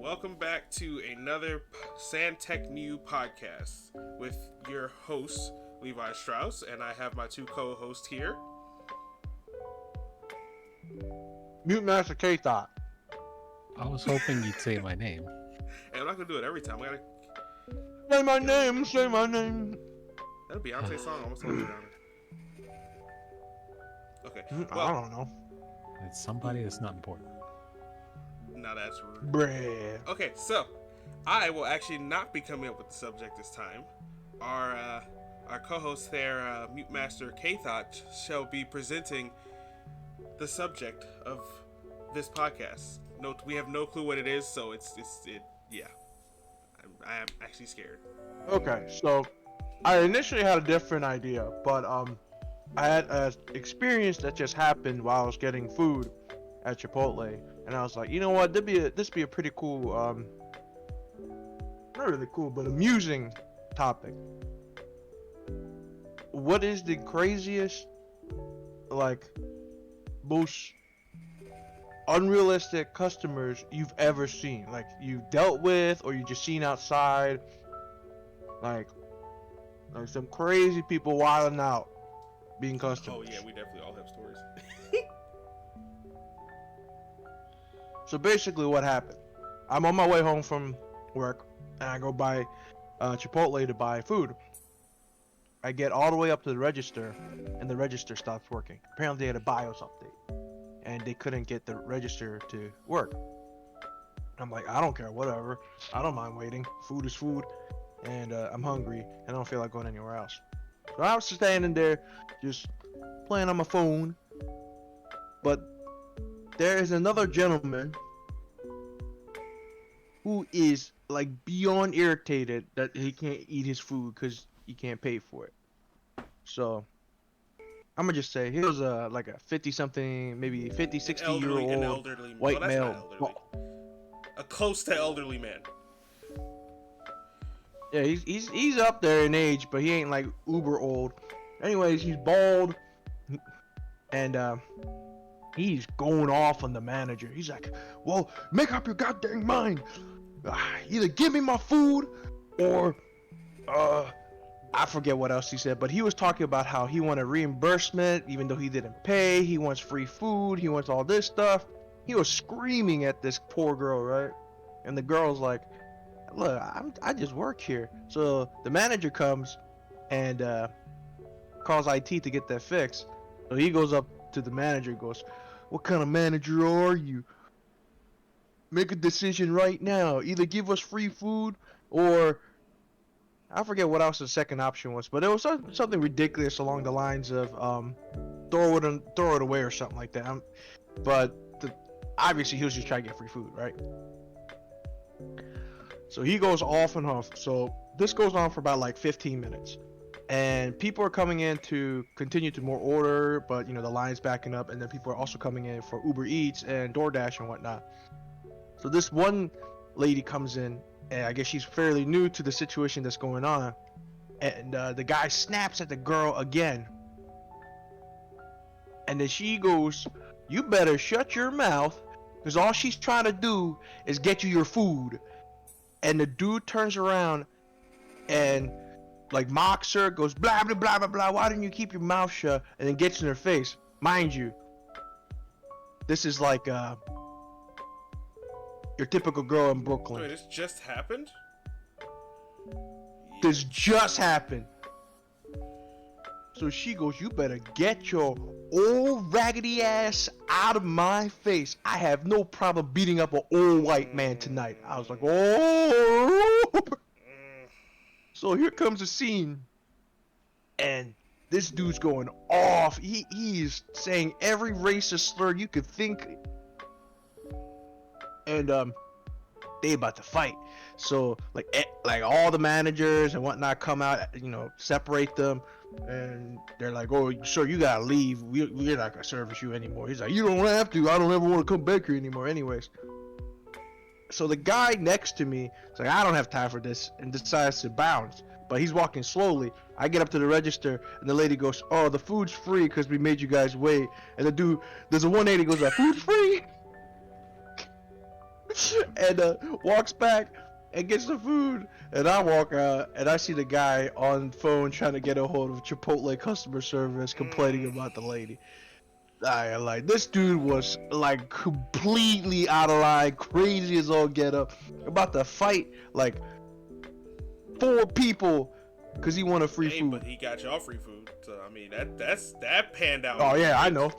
welcome back to another Santech New podcast with your host, Levi Strauss, and I have my two co-hosts here. Mute Master K-Thought. I was hoping you'd say my name. And I'm not going to do it every time. I gotta... Say my name, say my name. That a Beyonce song? I almost told you down there. Okay. I don't know. It's somebody that's not important. Now that's rude. Bruh. Okay, so I will actually not be coming up with the subject this time. Our co-host there, Mute Master K-Thought, shall be presenting the subject of this podcast. No, we have no clue what it is, so yeah. I am actually scared. Okay, so I initially had a different idea, but I had an experience that just happened while I was getting food at Chipotle, and I was like, you know what, this be a pretty cool, not really cool, but amusing topic. What is the craziest, most unrealistic customers you've ever seen? Like, you've dealt with, or you just seen outside? Like some crazy people wilding out, being customers. Oh yeah, we definitely all have stories. So basically what happened, I'm on my way home from work, and I go by Chipotle to buy food. I get all the way up to the register, and the register stops working. Apparently they had a BIOS update, and they couldn't get the register to work. I'm like, I don't care, whatever. I don't mind waiting. Food is food, and I'm hungry, and I don't feel like going anywhere else. So I was standing there, just playing on my phone, but there is another gentleman who is like beyond irritated that he can't eat his food because he can't pay for it. So I'm gonna just say he was like a 50-something, maybe 50, 60-year-old white male. A close to elderly man. Yeah, he's up there in age, but he ain't like uber old. Anyways, he's bald, and he's going off on the manager. He's like, well, make up your goddamn mind. Either give me my food or, I forget what else he said, but he was talking about how he wanted reimbursement even though he didn't pay. He wants free food. He wants all this stuff. He was screaming at this poor girl, right? And the girl's like, look, I just work here. So the manager comes and calls IT to get that fixed. So he goes up to the manager and goes, what kind of manager are you? Make a decision right now. Either give us free food or I forget what else the second option was, but it was something ridiculous along the lines of throw it away or something like that. But obviously he was just trying to get free food, right? So he goes off and off. So this goes on for about like 15 minutes. And people are coming in to continue to more order, but the line's backing up, and then people are also coming in for Uber Eats and DoorDash and whatnot. So this one lady comes in, and I guess she's fairly new to the situation that's going on, and the guy snaps at the girl again. And then she goes, you better shut your mouth, because all she's trying to do is get you your food. And the dude turns around and like mocks her, goes blah blah blah blah blah, why didn't you keep your mouth shut, and then gets in her face. Mind you, this is like your typical girl in Brooklyn. Wait, this just happened? This just happened. So she goes, you better get your old raggedy ass out of my face. I have no problem beating up an old white man tonight. I was like, oh. So here comes a scene, and this dude's going off. He's saying every racist slur you could think, and they about to fight. So like all the managers and whatnot come out, separate them, and they're like, oh, sir, you gotta leave. We're not gonna service you anymore. He's like, you don't have to. I don't ever want to come back here anymore. Anyways. So the guy next to me is like, I don't have time for this, and decides to bounce. But he's walking slowly. I get up to the register, and the lady goes, oh, the food's free because we made you guys wait. And the dude, there's a 180 goes, food's free? and walks back and gets the food. And I walk out and I see the guy on phone trying to get a hold of Chipotle customer service, complaining about the lady. I like this dude was like completely out of line, crazy as all get up, about to fight like 4 people because he wanted free food. But he got y'all free food, so I mean that panned out. Oh yeah, I know.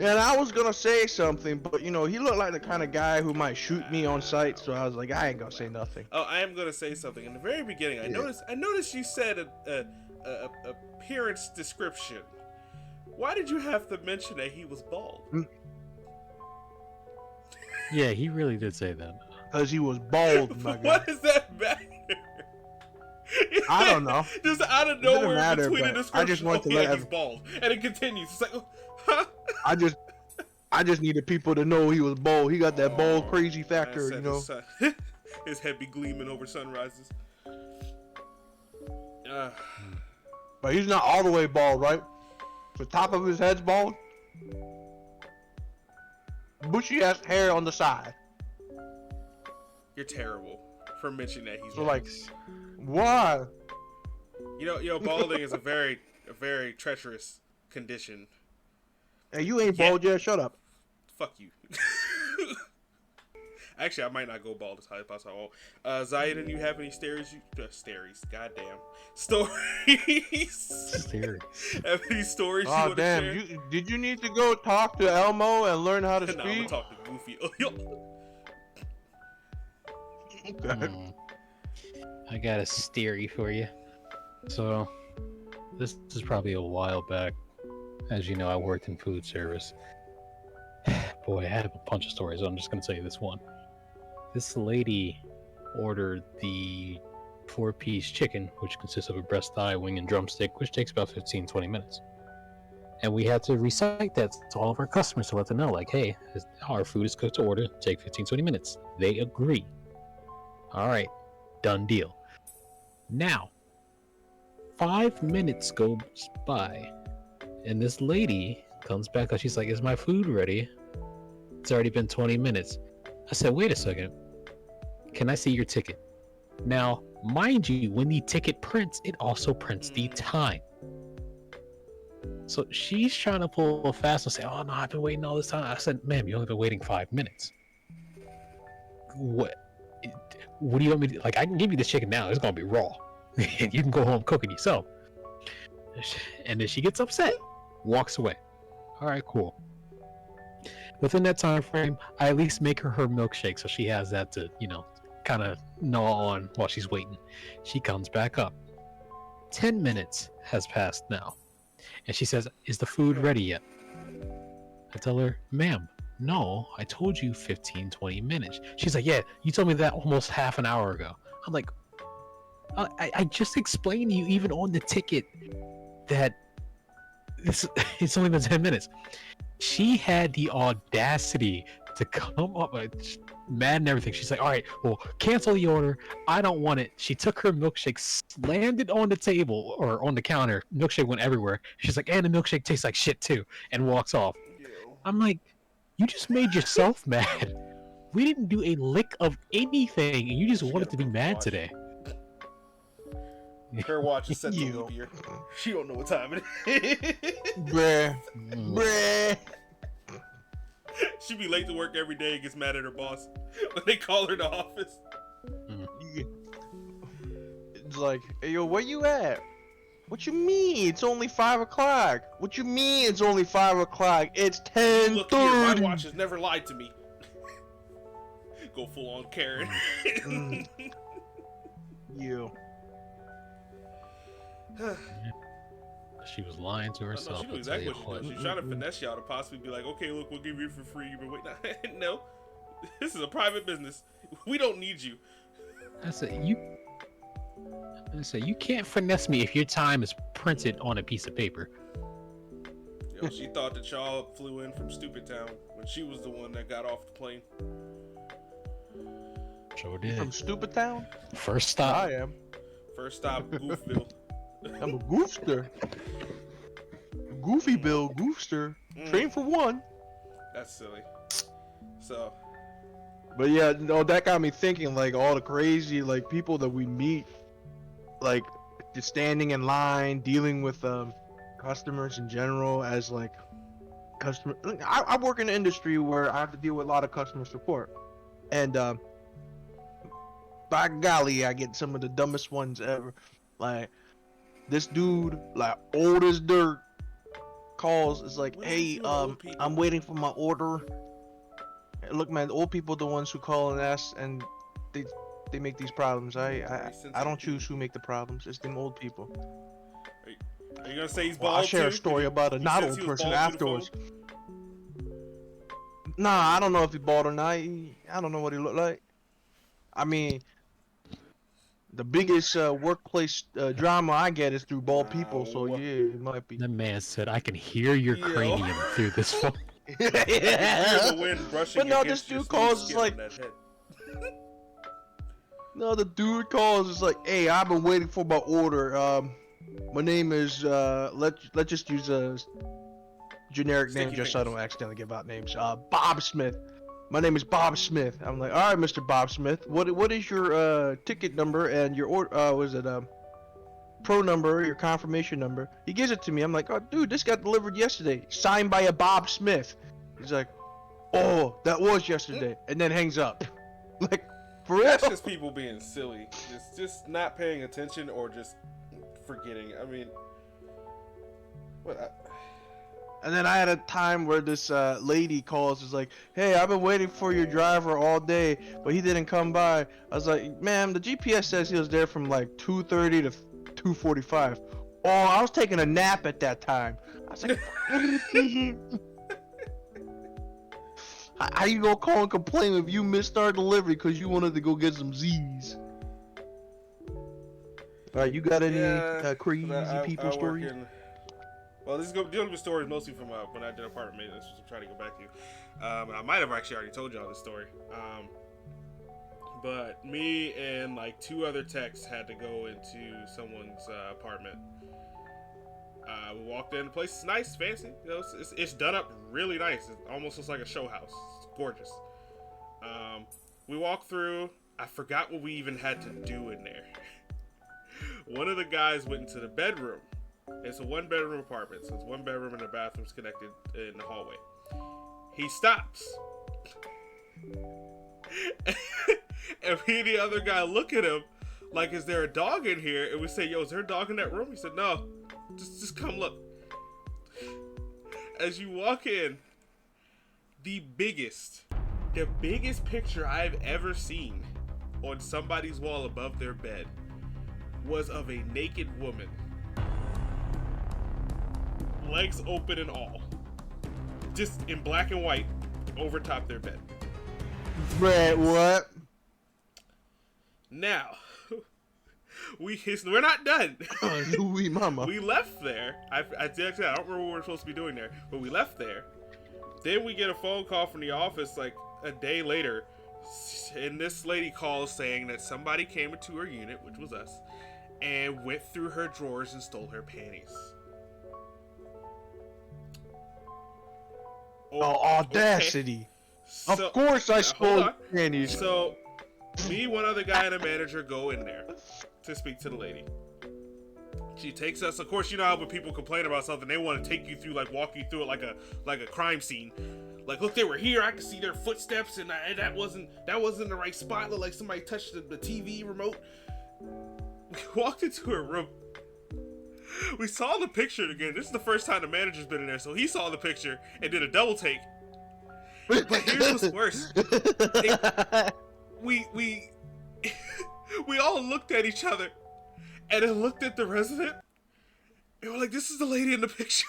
And I was gonna say something, but you know he looked like the kind of guy who might shoot me on sight, so I was like, I ain't gonna say nothing. Oh, I am gonna say something. In the very beginning, I noticed you said a appearance description. Why did you have to mention that he was bald? Yeah, he really did say that. Because he was bald, my guy. What does that matter? I don't know. Just out of It didn't nowhere matter, between a but description, I just want to yeah, let he's bald, and it continues. It's like, huh? I just needed people to know he was bald. He got that bald crazy factor, you know. His head be gleaming over sunrises. But he's not all the way bald, right? The top of his head's bald. Bushy ass hair on the side. You're terrible for mentioning that he's So bald. like, why? You know, balding is a very treacherous condition. Hey, you ain't bald yet. Shut up. Fuck you. Actually, I might not go bald as high as possible. Zayden, you have any stories? Goddamn. Stories. Have any stories you want to share? Did you need to go talk to Elmo and learn how to speak? No, I'm gonna talk to Goofy. I got a theory for you. So, this is probably a while back. As you know, I worked in food service. Boy, I have a bunch of stories. So I'm just gonna tell you this one. This lady ordered the 4-piece chicken, which consists of a breast, thigh, wing, and drumstick, which takes about 15-20 minutes. And we had to recite that to all of our customers to let them know, like, hey, our food is cooked to order, take 15-20 minutes. They agree. All right, done deal. Now, 5 minutes goes by, and this lady comes back and she's like, is my food ready? It's already been 20 minutes. I said, wait a second. Can I see your ticket? Now, mind you, when the ticket prints, it also prints the time. So she's trying to pull a fast and say, oh no, I've been waiting all this time. I said, ma'am, you only been waiting 5 minutes. What do you want me to, like, I can give you this chicken now. It's going to be raw. You can go home cook it yourself. And then she gets upset, walks away. All right, cool. Within that time frame, I at least make her milkshake so she has that to, you know, kind of gnaw on while she's waiting. She comes back up. 10 minutes has passed now. And she says, is the food ready yet? I tell her, ma'am, no, I told you 15-20 minutes. She's like, yeah, you told me that almost half an hour ago. I'm like, I just explained to you even on the ticket that it's only been 10 minutes. She had the audacity to come up, mad and everything. She's like, all right, well, cancel the order. I don't want it. She took her milkshake, slammed it on the table or on the counter. Milkshake went everywhere. She's like, and the milkshake tastes like shit too, and walks off. I'm like, you just made yourself mad. We didn't do a lick of anything, and you just wanted to be mad today. Her watch is set to leap year. She don't know what time it is. Bruh. She be late to work every day and gets mad at her boss when they call her to office. It's like, hey, yo, where you at? What you mean? It's only 5 o'clock. What you mean it's only 5 o'clock? It's 10:30. Look here, my watch has never lied to me. Go full on Karen. You. She was lying to herself. She knew exactly what she was. She's trying to finesse y'all to possibly be like, okay, look, we'll give you it for free. You've been waiting. No, this is a private business. We don't need you. I said, you can't finesse me if your time is printed on a piece of paper. Yo, she thought that y'all flew in from Stupid Town when she was the one that got off the plane. Sure did. From Stupid Town? First stop. I am. First stop, Goofville. I'm a goofster. Goofy Bill, goofster. Train for one. That's silly. So, But yeah, no, that got me thinking. Like all the crazy like people that we meet, like just standing in line, dealing with customers in general as like customer. I work in an industry where I have to deal with a lot of customer support, and by golly, I get some of the dumbest ones ever. Like this dude, like old as dirt, calls. Is like, What is with hey, you and old people? I'm waiting for my order. Look, man, old people are the ones who call and ask, and they they make these problems. Very I sensitive don't choose who people. make the problems. It's them old people. Are you gonna say he's Well, I'll bald share a too? story about a You not sense old he was person bald through the phone? afterwards. Nah, I don't know if he bald or not. I don't know what he looked like. I mean, the biggest workplace drama I get is through bald people, so Wow. yeah, it might be. The man said, "I can hear your Yo. cranium through this phone." I can hear the wind brushing But no, this against your dude smooth calls. It's skin like, on that head. no, the dude calls. It's like, hey, I've been waiting for my order. My name is let's just use a generic name Sticky just so I fingers. don't accidentally give out names. Bob Smith. My name is Bob Smith. I'm like, all right, Mr. Bob Smith. What is your ticket number and your order? Was it pro number, your confirmation number? He gives it to me. I'm like, oh, dude, this got delivered yesterday, signed by a Bob Smith. He's like, oh, that was yesterday, and then hangs up. Like, for real? That's just people being silly. Just not paying attention or just forgetting. I mean, what? And then I had a time where this lady calls, is like, hey, I've been waiting for your driver all day, but he didn't come by. I was like, ma'am, the GPS says he was there from like 2:30 to 2:45. Oh, I was taking a nap at that time. I was like, how you gonna call and complain if you missed our delivery because you wanted to go get some Z's? Alright, you got any crazy people stories? Well, this is dealing with stories mostly from when I did apartment maintenance, which I'm trying to go back to. I might have actually already told y'all this story. But me and like two other techs had to go into someone's apartment. We walked in. The place is nice, fancy. You know, it's done up really nice. It almost looks like a show house. It's gorgeous. We walked through. I forgot what we even had to do in there. One of the guys went into the bedroom. It's a one-bedroom apartment, so it's one bedroom and the bathroom's connected in the hallway. He stops. And me and the other guy look at him like, is there a dog in here? And we say, yo, is there a dog in that room? He said, no. Just come look. As you walk in, the biggest picture I've ever seen on somebody's wall above their bed was of a naked woman. Legs open and all. Just in black and white over top their bed. Brad, what? Now, we're not done. Louis Mama. We left there. I don't remember what we're supposed to be doing there, but we left there. Then we get a phone call from the office like a day later, and this lady calls saying that somebody came into her unit, which was us, and went through her drawers and stole her panties. Oh, audacity. Okay. Of course I stole panties. So, me, one other guy, and a manager go in there to speak to the lady. She takes us. Of course, you know how when people complain about something, they want to take you through, like walk you through it like a crime scene. Like, look, they were here. I could see their footsteps, and that wasn't the right spot. Looked like somebody touched the TV remote. We walked into her room. We saw the picture again. This is the first time the manager's been in there, so he saw the picture and did a double take. But here's what's worse. We all looked at each other and then looked at the resident and we're like, this is the lady in the picture.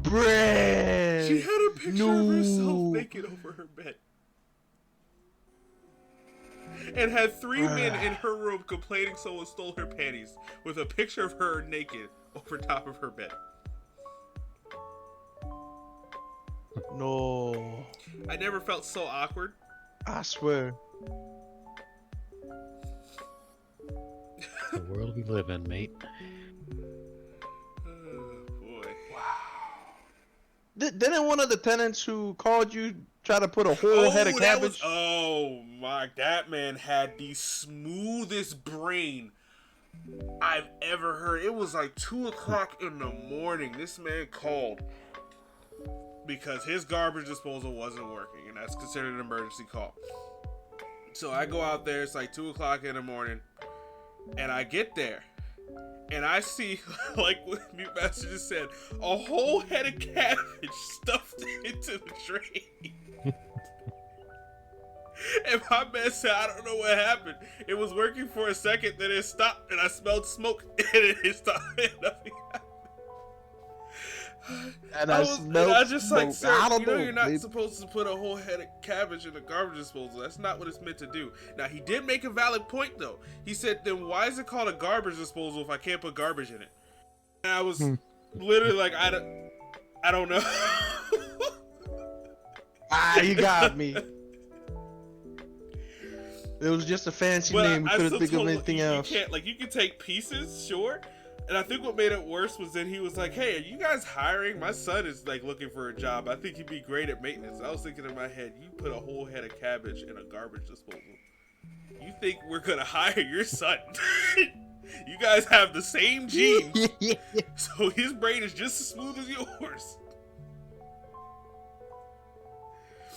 Brad. She had a picture of herself naked over her bed. And had three men in her room complaining someone stole her panties with a picture of her naked over top of her bed. No. I never felt so awkward. I swear. The world we live in, mate. Oh, boy. Wow. Didn't one of the tenants who called you try to put a whole head of cabbage? That man had the smoothest brain I've ever heard. It was like 2:00 in the morning. This man called because his garbage disposal wasn't working, and that's considered an emergency call. So I go out there. It's like 2:00 in the morning, and I get there, and I see, like what Mute Master just said, a whole head of cabbage stuffed into the tray. And my man said, I don't know what happened. It was working for a second, then it stopped, and I smelled smoke, and it stopped. And nothing happened. And I just smoke. like, sir, I don't know, you're not babe. supposed to put a whole head of cabbage in a garbage disposal. That's not what it's meant to do. Now, he did make a valid point, though. He said, then why is it called a garbage disposal if I can't put garbage in it? And I was literally like, I don't know. You got me. It was just a fancy name. We couldn't think of anything else. You can't, you can take pieces, sure. And I think what made it worse was that he was like, hey, are you guys hiring? My son is looking for a job. I think he'd be great at maintenance. I was thinking in my head, you put a whole head of cabbage in a garbage disposal. You think we're going to hire your son? You guys have the same genes. So his brain is just as smooth as yours.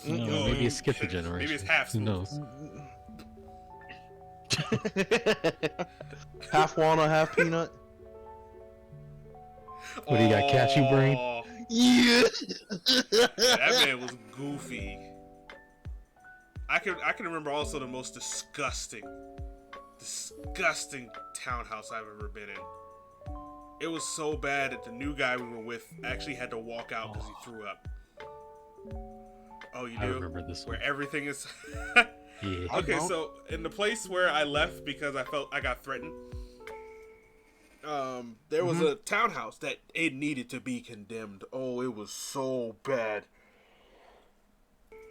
No, maybe it's skipped a generation. Maybe it's half smooth. Who knows? Half walnut, half peanut. What do you got, cashew brain? Yeah. That man was goofy. I can remember also the most disgusting townhouse I've ever been in. It was so bad that the new guy we were with actually had to walk out because he threw up. Oh, you do? I remember this one. Where everything is... Yeah. Okay, so in the place where I left because I felt I got threatened, there was a townhouse that it needed to be condemned. Oh, it was so bad.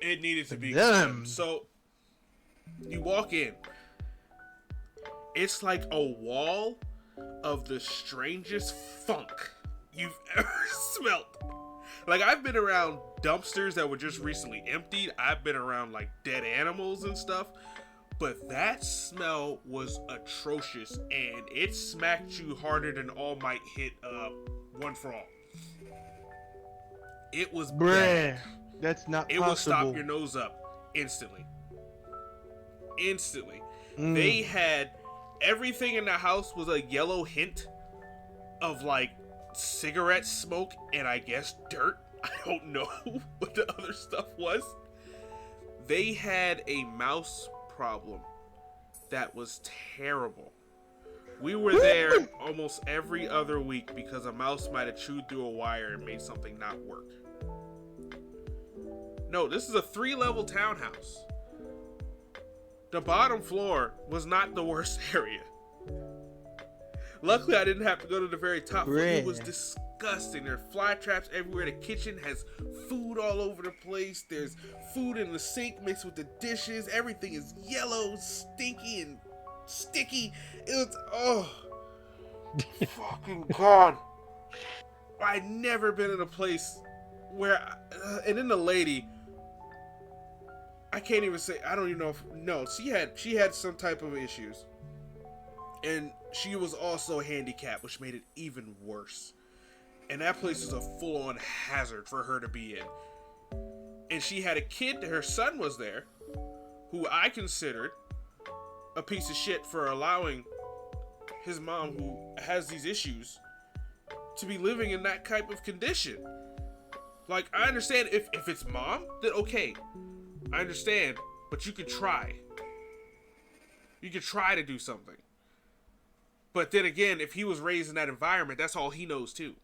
It needed to be condemned. So you walk in. It's like a wall of the strangest funk you've ever smelt. I've been around dumpsters that were just recently emptied. I've been around dead animals and stuff. But that smell was atrocious, and it smacked you harder than All Might hit One for All. It was bad. That's not it possible. will stop your nose up instantly. They had everything in the house was a yellow hint of cigarette smoke and I guess dirt. I don't know what the other stuff was. They had a mouse problem that was terrible. We were there almost every other week because a mouse might have chewed through a wire and made something not work. No, this is a 3-level townhouse. The bottom floor was not the worst area. Luckily, I didn't have to go to the very top floor. It was disgusting. There are fly traps everywhere. The kitchen has food all over the place. There's food in the sink mixed with the dishes. Everything is yellow, stinky, and sticky. It was, fucking God. I'd never been in a place where, and then the lady, I can't even say, I don't even know if, no, she had some type of issues. And she was also handicapped, which made it even worse. And that place was a full-on hazard for her to be in. And she had a kid, her son was there, who I considered a piece of shit for allowing his mom, who has these issues, to be living in that type of condition. I understand if it's mom, then okay. I understand, but you could try. You could try to do something. But then again, if he was raised in that environment, that's all he knows too.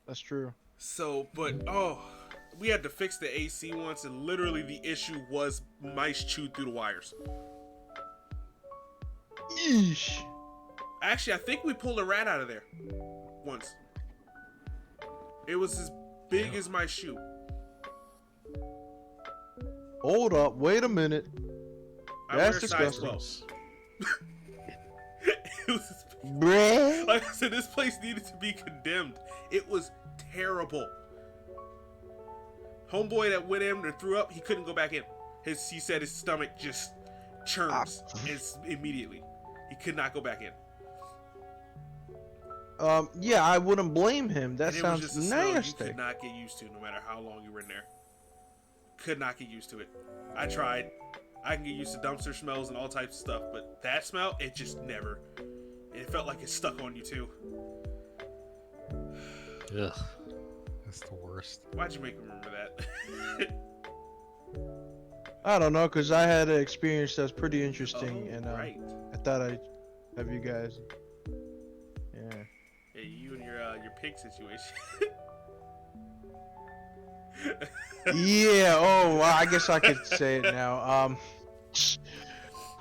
That's true. So, but, we had to fix the AC once, and literally the issue was mice chewed through the wires. Yeesh. Actually, I think we pulled a rat out of there once. It was as big as my shoe. Hold up, wait a minute. That's disgusting. It was, Bruh. like I said, this place needed to be condemned. It was terrible. Homeboy that went in or threw up, he couldn't go back in. He said his stomach just churns immediately. He could not go back in. Yeah, I wouldn't blame him. That And it was sounds just a smell you nasty. could not get used to, no matter how long you were in there. Could not get used to it. I tried. I can get used to dumpster smells and all types of stuff, but that smell, it just never. It felt like it stuck on you too. Ugh, that's the worst. Why'd you make me remember that? I don't know, cause I had an experience that's pretty interesting, and right. I thought I'd have you guys. Yeah. Yeah, you and your pig situation. Yeah. Oh, well, I guess I could say it now.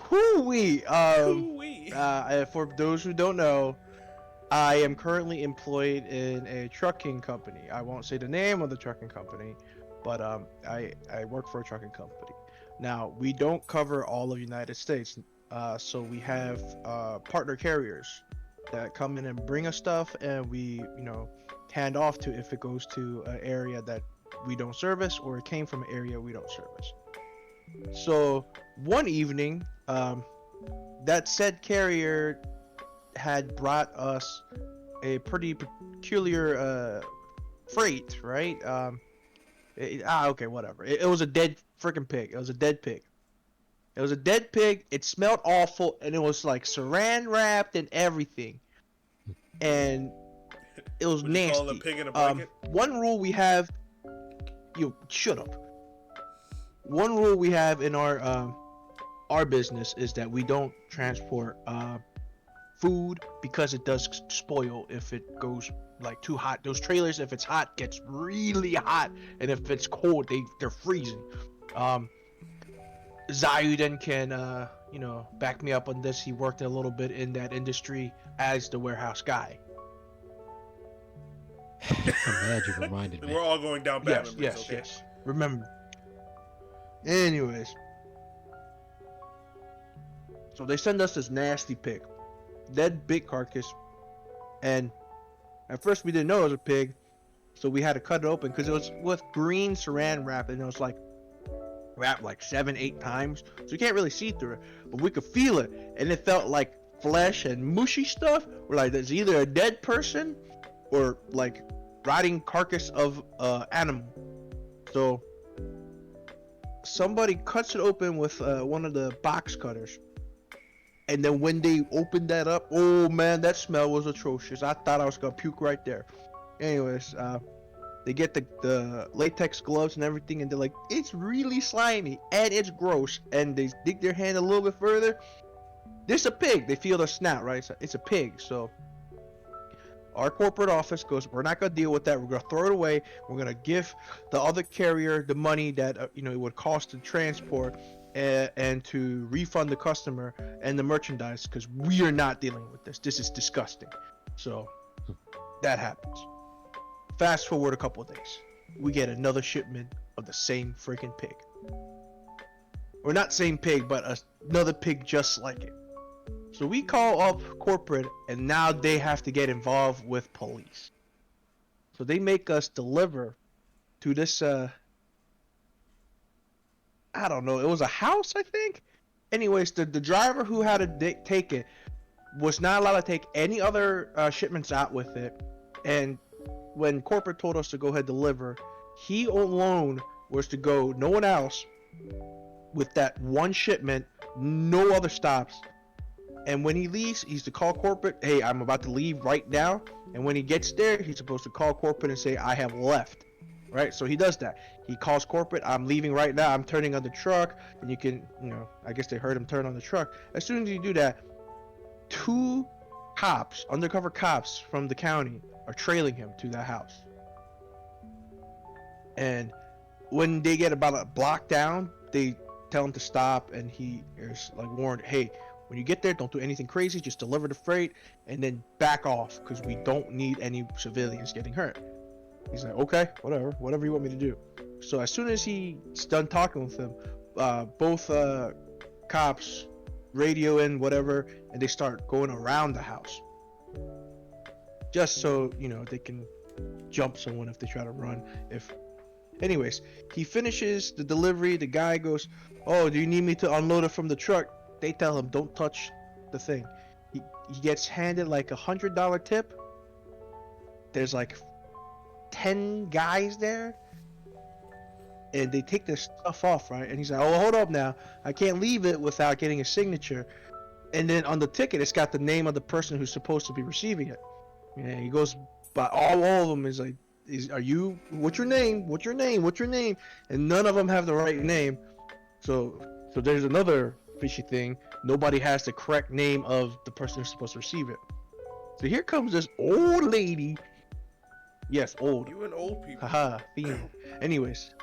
Whoo-wee. Ooh-wee. For those who don't know, I am currently employed in a trucking company. I won't say the name of the trucking company, but I work for a trucking company. Now, we don't cover all of the United States, so we have partner carriers that come in and bring us stuff, and we, hand off to if it goes to an area that we don't service or it came from an area we don't service. So one evening, that said carrier had brought us a pretty peculiar freight, right? Okay, whatever. It was a dead freaking pig. It was a dead pig. It was a dead pig. It smelled awful, and it was like saran wrapped and everything. And it was Would you nasty. call it a pig in a blanket? One rule we have. You shut up. One rule we have in our business is that we don't transport food because it does spoil if it goes like too hot. Those trailers, if it's hot, gets really hot, and if it's cold, they're freezing. Zayuden can back me up on this. He worked a little bit in that industry as the warehouse guy. I'm glad you reminded me. We're all going down bad memories, Yes, okay? yes. Remember. Anyways. So they send us this nasty pig. Dead big carcass. And at first we didn't know it was a pig. So we had to cut it open because it was with green saran wrap, and it was like wrapped like 7-8 times. So you can't really see through it. But we could feel it. And it felt like flesh and mushy stuff. We're like, there's either a dead person or like rotting carcass of animal. So somebody cuts it open with one of the box cutters, and then when they opened that up, oh man, that smell was atrocious. I thought I was gonna puke right there. Anyways, they get the latex gloves and everything, and they're like, it's really slimy and it's gross, and they dig their hand a little bit further. This a pig. They feel the snout, right? It's a pig. So our corporate office goes, we're not gonna deal with that. We're gonna throw it away. We're gonna give the other carrier the money that it would cost to transport, and to refund the customer and the merchandise, because we are not dealing with this. This is disgusting. So that happens. Fast forward a couple of days, we get another shipment of the same freaking pig. Or not same pig, but another pig just like it. So we call up corporate, and now they have to get involved with police. So they make us deliver to this, I don't know, it was a house, I think? Anyways, the driver who had to take it was not allowed to take any other shipments out with it. And when corporate told us to go ahead and deliver, he alone was to go, no one else, with that one shipment, no other stops. And when he leaves, he's to call corporate, hey, I'm about to leave right now. And when he gets there, he's supposed to call corporate and say, I have left. Right? So he does that. He calls corporate, I'm leaving right now. I'm turning on the truck. And you can, I guess they heard him turn on the truck. As soon as you do that, 2 cops, undercover cops from the county, are trailing him to that house. And when they get about a block down, they tell him to stop. And he is like warned, hey, when you get there, don't do anything crazy. Just deliver the freight and then back off, because we don't need any civilians getting hurt. He's like, okay, whatever you want me to do. So as soon as he's done talking with him, both cops radio in whatever, and they start going around the house, just so they can jump someone if they try to run. Anyways, he finishes the delivery. The guy goes, "Oh, do you need me to unload it from the truck?" They tell him, "Don't touch the thing." He gets handed like $100 tip. There's like 10 guys there, and they take their stuff off, right? And he's like, "Oh, hold up now. I can't leave it without getting a signature." And then on the ticket, it's got the name of the person who's supposed to be receiving it. And he goes by all of them. Is like, "Are you? What's your name? What's your name? What's your name?" And none of them have the right name. So there's another fishy thing. Nobody has the correct name of the person who's supposed to receive it. So here comes this old lady. Yes, old. You and old people. Haha, theme. Anyways,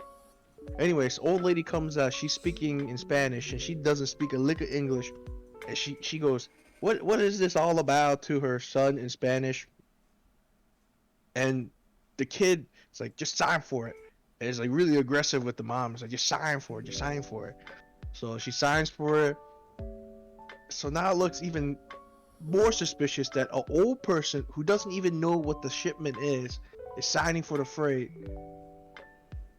old lady comes out. She's speaking in Spanish, and she doesn't speak a lick of English. And she goes, "What is this all about?" to her son in Spanish. And the kid is like, "Just sign for it." And it's like really aggressive with the mom. It's like, "Just sign for it. Just sign for it." So she signs for it. So now it looks even more suspicious that an old person who doesn't even know what the shipment is signing for the freight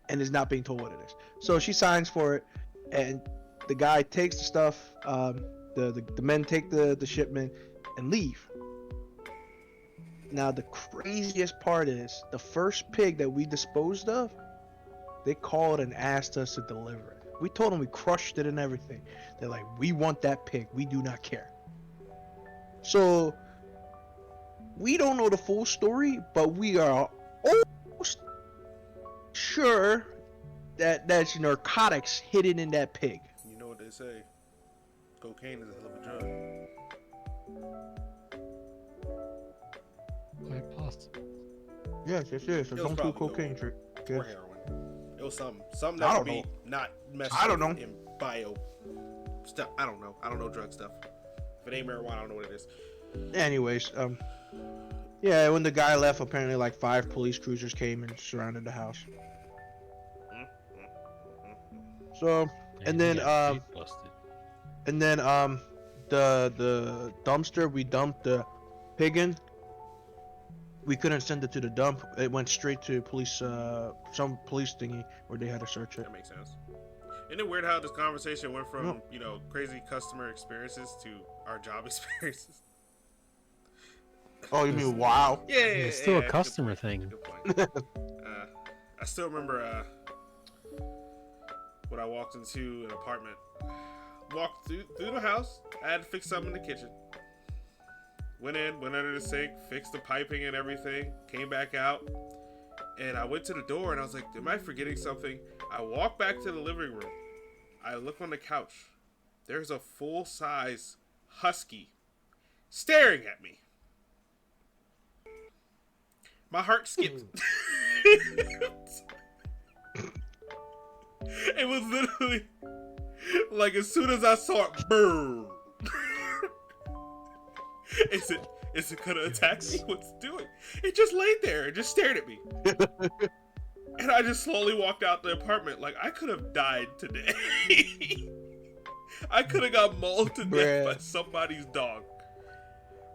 and is not being told what it is. So she signs for it, and the guy takes the stuff. The men take the shipment and leave. Now the craziest part is the first pig that we disposed of, they called and asked us to deliver it. We told them we crushed it and everything. They're like, "We want that pig. We do not care." So we don't know the full story, but we are almost sure that there's narcotics hidden in that pig. You know what they say? Cocaine is a hell of a drug. Quite possible. Yes. So It was don't do probably cocaine trick. Or heroin. It was something I that don't would be know. not messed I don't with know. in bio stuff. I don't know. I don't know drug stuff. If it ain't marijuana, I don't know what it is. Anyways, yeah, when the guy left, apparently like 5 police cruisers came and surrounded the house. So, and then the dumpster we dumped the pig in, we couldn't send it to the dump. It went straight to police, some police thingy where they had to search it. That makes sense. Isn't it weird how this conversation went from, crazy customer experiences to our job experiences? Oh, you mean wow? Yeah, It's still a good customer point, thing. Good point. I still remember when I walked into an apartment. Walked through the house. I had to fix something in the kitchen. Went under the sink, fixed the piping and everything. Came back out, and I went to the door and I was like, "Am I forgetting something?" I walked back to the living room. I look on the couch. There's a full-size husky staring at me. My heart skipped. It was literally like as soon as I saw it, boom. Is it gonna attack me? What's it doing? It just laid there and just stared at me. And I just slowly walked out the apartment like I could have died today. I could have got mauled to death by somebody's dog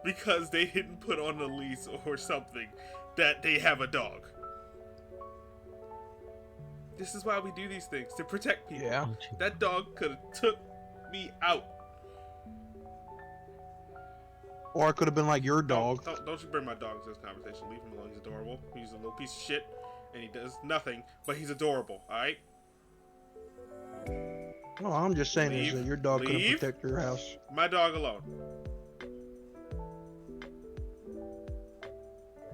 because they didn't put on the lease or something that they have a dog. This is why we do these things, to protect people. Yeah. That dog could have took me out. Or it could have been like your dog. Don't you bring my dog into this conversation. Leave him alone. He's adorable. He's a little piece of shit, and he does nothing, but he's adorable, alright? No, I'm just saying is that your dog couldn't Leave protect your house. my dog alone.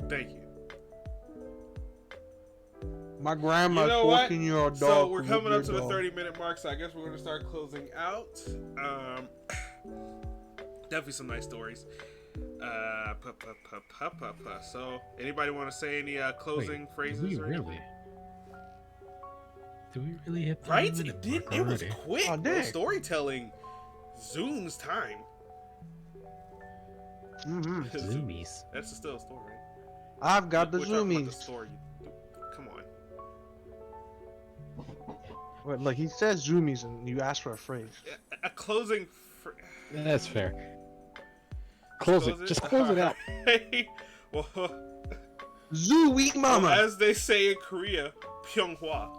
Thank you. My grandma's You know what? 14-year-old dog. So we're could coming whip up to your the dog. 30-minute mark, so I guess we're going to start closing out. Definitely some nice stories. So, anybody want to say any closing phrases? Did we or anything? really? Did we really hit the Right? minute It did. mark It was already? quick. Oh, Bro. dang. Storytelling zooms time. Mm-hmm. Zoomies. That's still a story, right? I've got the We're talking about zoomies. the story. Come on. Wait, look, he says zoomies and you ask for a phrase. A closing. That's fair. Close it. Just close it out. Well, Zoo weak Or mama. as they say in Korea, Pyeonghwa.